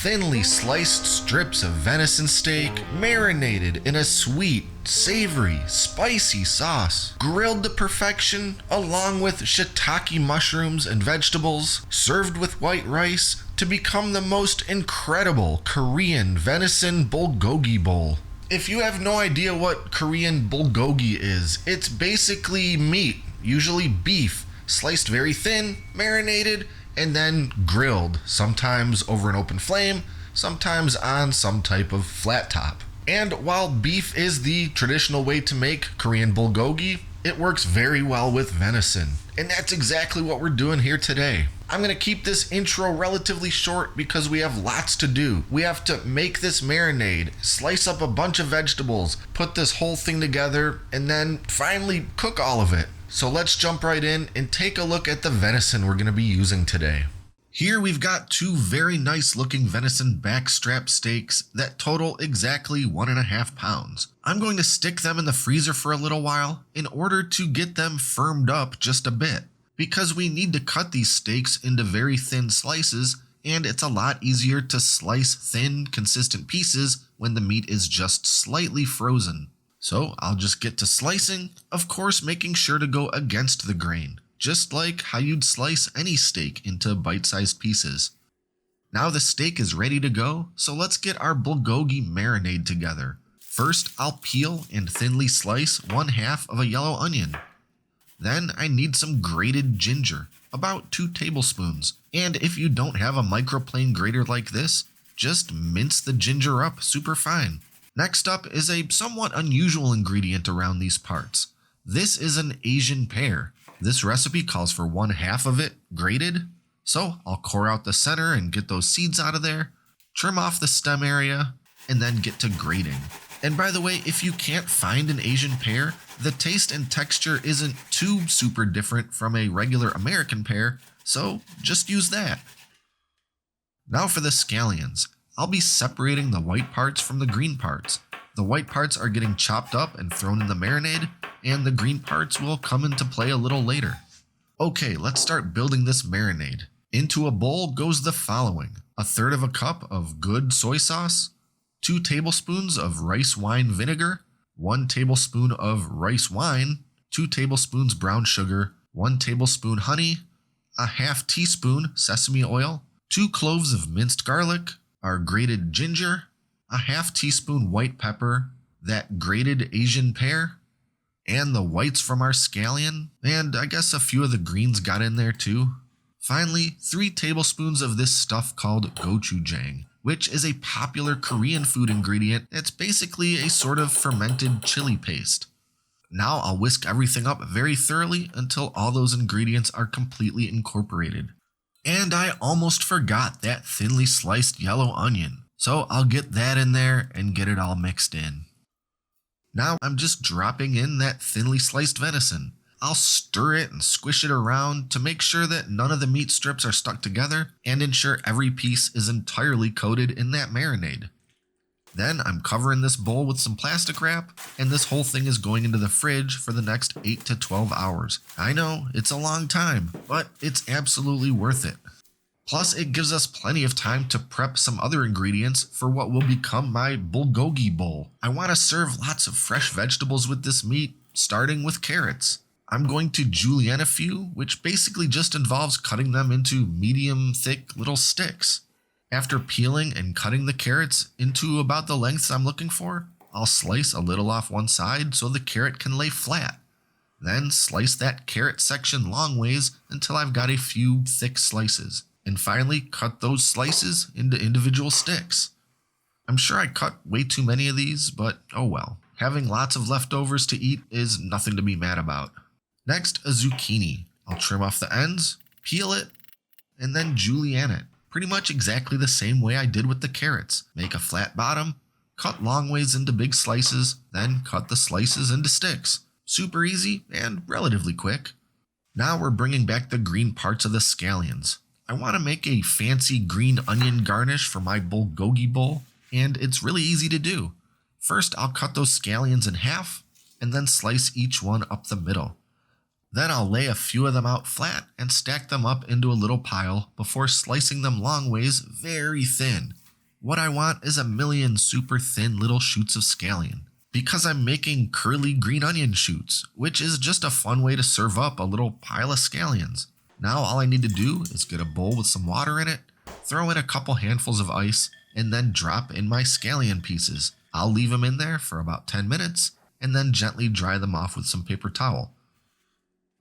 thinly sliced strips of venison steak marinated in a sweet, savory, spicy sauce, grilled to perfection along with shiitake mushrooms and vegetables, served with white rice to become the most incredible Korean Venison Bulgogi Bowl. If you have no idea what Korean bulgogi is, it's basically meat, usually beef, sliced very thin, marinated, and then grilled, sometimes over an open flame, sometimes on some type of flat top. And while beef is the traditional way to make Korean bulgogi, it works very well with venison. And that's exactly what we're doing here today. I'm going to keep this intro relatively short because we have lots to do. We have to make this marinade, slice up a bunch of vegetables, put this whole thing together, and then finally cook all of it. So let's jump right in and take a look at the venison we're going to be using today. Here we've got two very nice looking venison backstrap steaks that total exactly 1.5 pounds. I'm going to stick them in the freezer for a little while in order to get them firmed up just a bit, because we need to cut these steaks into very thin slices, and it's a lot easier to slice thin, consistent pieces when the meat is just slightly frozen. So I'll just get to slicing, of course making sure to go against the grain, just like how you'd slice any steak into bite-sized pieces. Now the steak is ready to go, so let's get our bulgogi marinade together. First, I'll peel and thinly slice 1/2 of a yellow onion. Then I need some grated ginger, about 2 tablespoons, and if you don't have a microplane grater like this, just mince the ginger up super fine. Next up is a somewhat unusual ingredient around these parts. This is an Asian pear. This recipe calls for 1/2 of it grated, so I'll core out the center and get those seeds out of there, trim off the stem area, and then get to grating. And by the way, if you can't find an Asian pear, the taste and texture isn't too super different from a regular American pear, so just use that. Now for the scallions. I'll be separating the white parts from the green parts. The white parts are getting chopped up and thrown in the marinade, and the green parts will come into play a little later. Okay, let's start building this marinade. Into a bowl goes the following: 1/3 cup of good soy sauce, 2 tablespoons of rice wine vinegar, 1 tablespoon of rice wine, 2 tablespoons brown sugar, 1 tablespoon honey, a 1/2 teaspoon sesame oil, 2 cloves of minced garlic, our grated ginger, a 1/2 teaspoon white pepper, that grated Asian pear, and the whites from our scallion, and I guess a few of the greens got in there too. Finally, 3 tablespoons of this stuff called Gochujang, which is a popular Korean food ingredient that's basically a sort of fermented chili paste. Now I'll whisk everything up very thoroughly until all those ingredients are completely incorporated. And I almost forgot that thinly sliced yellow onion, so I'll get that in there and get it all mixed in. Now I'm just dropping in that thinly sliced venison. I'll stir it and squish it around to make sure that none of the meat strips are stuck together and ensure every piece is entirely coated in that marinade. Then I'm covering this bowl with some plastic wrap, and this whole thing is going into the fridge for the next 8 to 12 hours. I know, it's a long time, but it's absolutely worth it. Plus, it gives us plenty of time to prep some other ingredients for what will become my Bulgogi Bowl. I want to serve lots of fresh vegetables with this meat, starting with carrots. I'm going to julienne a few, which basically just involves cutting them into medium thick little sticks. After peeling and cutting the carrots into about the lengths I'm looking for, I'll slice a little off one side so the carrot can lay flat. Then slice that carrot section long ways until I've got a few thick slices. And finally cut those slices into individual sticks. I'm sure I cut way too many of these, but oh well. Having lots of leftovers to eat is nothing to be mad about. Next, a zucchini. I'll trim off the ends, peel it, and then julienne it. Pretty much exactly the same way I did with the carrots. Make a flat bottom, cut long ways into big slices, then cut the slices into sticks. Super easy and relatively quick. Now we're bringing back the green parts of the scallions. I want to make a fancy green onion garnish for my bulgogi bowl, and it's really easy to do. First, I'll cut those scallions in half, and then slice each one up the middle. Then I'll lay a few of them out flat and stack them up into a little pile before slicing them long ways very thin. what I want is a million super thin little shoots of scallion, because I'm making curly green onion shoots, which is just a fun way to serve up a little pile of scallions. Now all I need to do is get a bowl with some water in it, throw in a couple handfuls of ice, and then drop in my scallion pieces. I'll leave them in there for about 10 minutes, and then gently dry them off with some paper towel.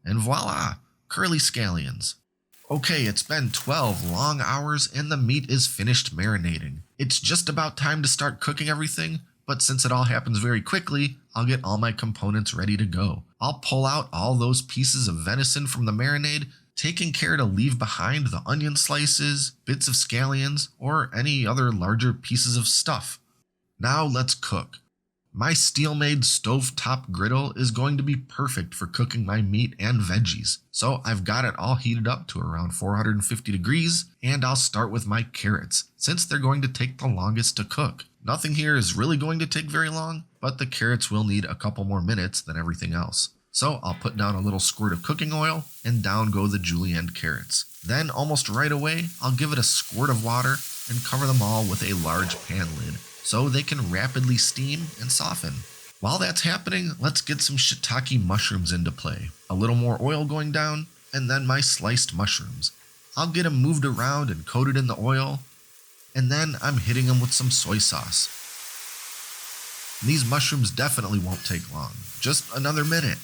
And voila, curly scallions. Okay, it's been 12 long hours and the meat is finished marinating. It's just about time to start cooking everything, but since it all happens very quickly, I'll get all my components ready to go. I'll pull out all those pieces of venison from the marinade, taking care to leave behind the onion slices, bits of scallions, or any other larger pieces of stuff. Now let's cook. My SteelMade stovetop griddle is going to be perfect for cooking my meat and veggies. So I've got it all heated up to around 450 degrees, and I'll start with my carrots, since they're going to take the longest to cook. Nothing here is really going to take very long, but the carrots will need a couple more minutes than everything else. So I'll put down a little squirt of cooking oil, and down go the julienne carrots. Then almost right away, I'll give it a squirt of water and cover them all with a large pan lid, so they can rapidly steam and soften. While that's happening, let's get some shiitake mushrooms into play. A little more oil going down, and then my sliced mushrooms. I'll get them moved around and coated in the oil, and then I'm hitting them with some soy sauce. These mushrooms definitely won't take long, just another minute.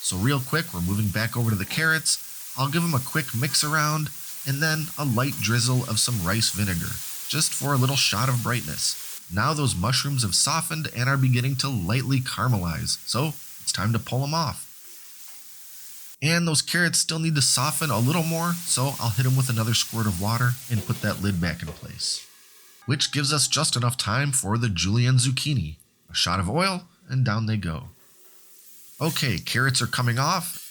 So real quick, we're moving back over to the carrots. I'll give them a quick mix around, and then a light drizzle of some rice vinegar, just for a little shot of brightness. Now those mushrooms have softened and are beginning to lightly caramelize, so it's time to pull them off. And those carrots still need to soften a little more, so I'll hit them with another squirt of water and put that lid back in place. Which gives us just enough time for the julienne zucchini. A shot of oil, and down they go. Okay, carrots are coming off,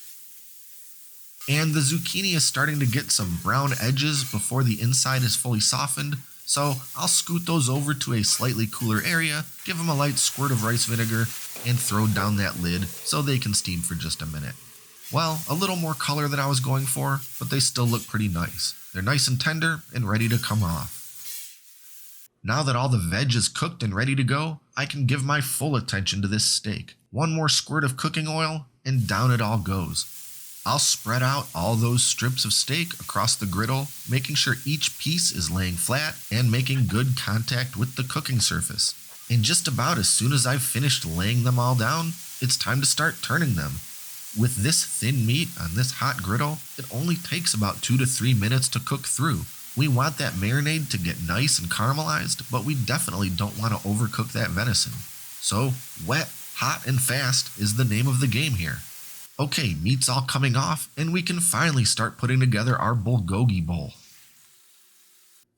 and the zucchini is starting to get some brown edges before the inside is fully softened. So I'll scoot those over to a slightly cooler area, give them a light squirt of rice vinegar, and throw down that lid so they can steam for just a minute. Well, a little more color than I was going for, but they still look pretty nice. They're nice and tender and ready to come off. Now that all the veg is cooked and ready to go, I can give my full attention to this steak. One more squirt of cooking oil, and down it all goes. I'll spread out all those strips of steak across the griddle, making sure each piece is laying flat and making good contact with the cooking surface. And just about as soon as I've finished laying them all down, it's time to start turning them. With this thin meat on this hot griddle, it only takes about 2 to 3 minutes to cook through. We want that marinade to get nice and caramelized, but we definitely don't want to overcook that venison. So, wet, hot, and fast is the name of the game here. Okay, meat's all coming off, and we can finally start putting together our Bulgogi Bowl.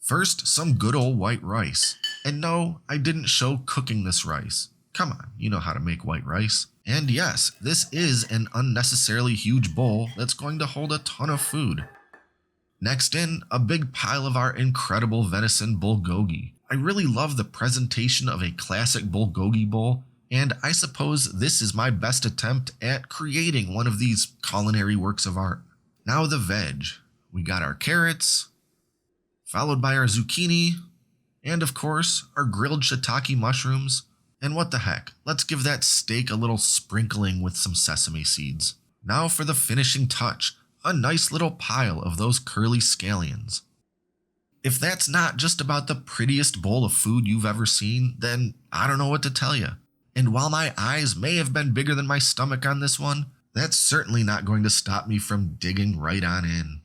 First, some good old white rice. And no, I didn't show cooking this rice. Come on, you know how to make white rice. And yes, this is an unnecessarily huge bowl that's going to hold a ton of food. Next in, a big pile of our incredible venison bulgogi. I really love the presentation of a classic Bulgogi Bowl, and I suppose this is my best attempt at creating one of these culinary works of art. Now the veg. We got our carrots, followed by our zucchini, and of course, our grilled shiitake mushrooms. And what the heck, let's give that steak a little sprinkling with some sesame seeds. Now for the finishing touch, a nice little pile of those curly scallions. If that's not just about the prettiest bowl of food you've ever seen, then I don't know what to tell you. And while my eyes may have been bigger than my stomach on this one, that's certainly not going to stop me from digging right on in.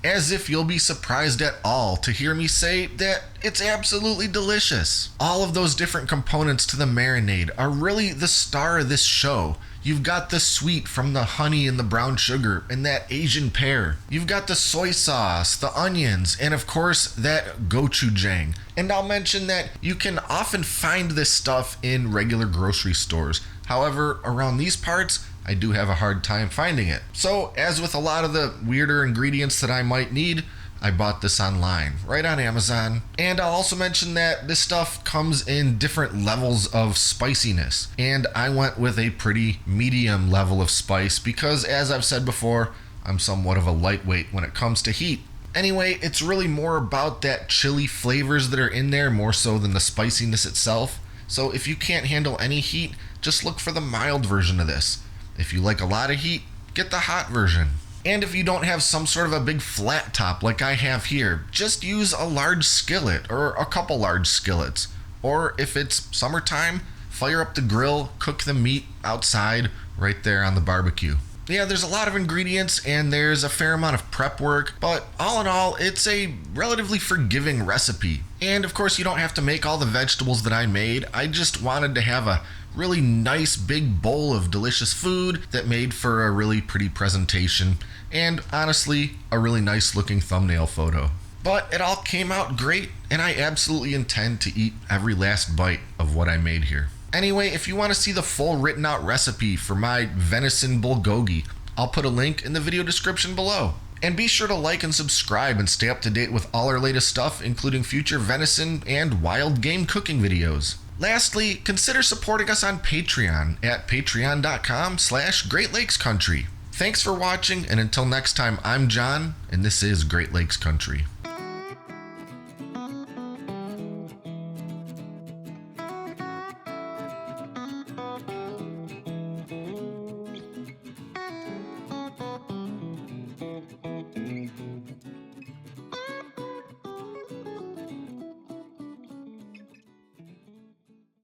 As if you'll be surprised at all to hear me say that it's absolutely delicious. All of those different components to the marinade are really the star of this show. You've got the sweet from the honey and the brown sugar and that Asian pear. You've got the soy sauce, the onions, and of course that gochujang. And I'll mention that you can often find this stuff in regular grocery stores. However, around these parts, I do have a hard time finding it. So, as with a lot of the weirder ingredients that I might need, I bought this online, right on Amazon. And I'll also mention that this stuff comes in different levels of spiciness. And I went with a pretty medium level of spice because, as I've said before, I'm somewhat of a lightweight when it comes to heat. Anyway, it's really more about that chili flavors that are in there more so than the spiciness itself. So if you can't handle any heat, just look for the mild version of this. If you like a lot of heat, get the hot version. And if you don't have some sort of a big flat top like I have here, just use a large skillet or a couple large skillets. Or if it's summertime, fire up the grill, cook the meat outside right there on the barbecue. Yeah, there's a lot of ingredients and there's a fair amount of prep work, but all in all, it's a relatively forgiving recipe. And of course, you don't have to make all the vegetables that I made. I just wanted to have a really nice big bowl of delicious food that made for a really pretty presentation and honestly a really nice looking thumbnail photo. But it all came out great and I absolutely intend to eat every last bite of what I made here. Anyway, if you want to see the full written out recipe for my Venison Bulgogi, I'll put a link in the video description below. And be sure to like and subscribe and stay up to date with all our latest stuff, including future venison and wild game cooking videos. Lastly, consider supporting us on Patreon at patreon.com/Great Lakes Country. Thanks for watching, and until next time, I'm John, and this is Great Lakes Country.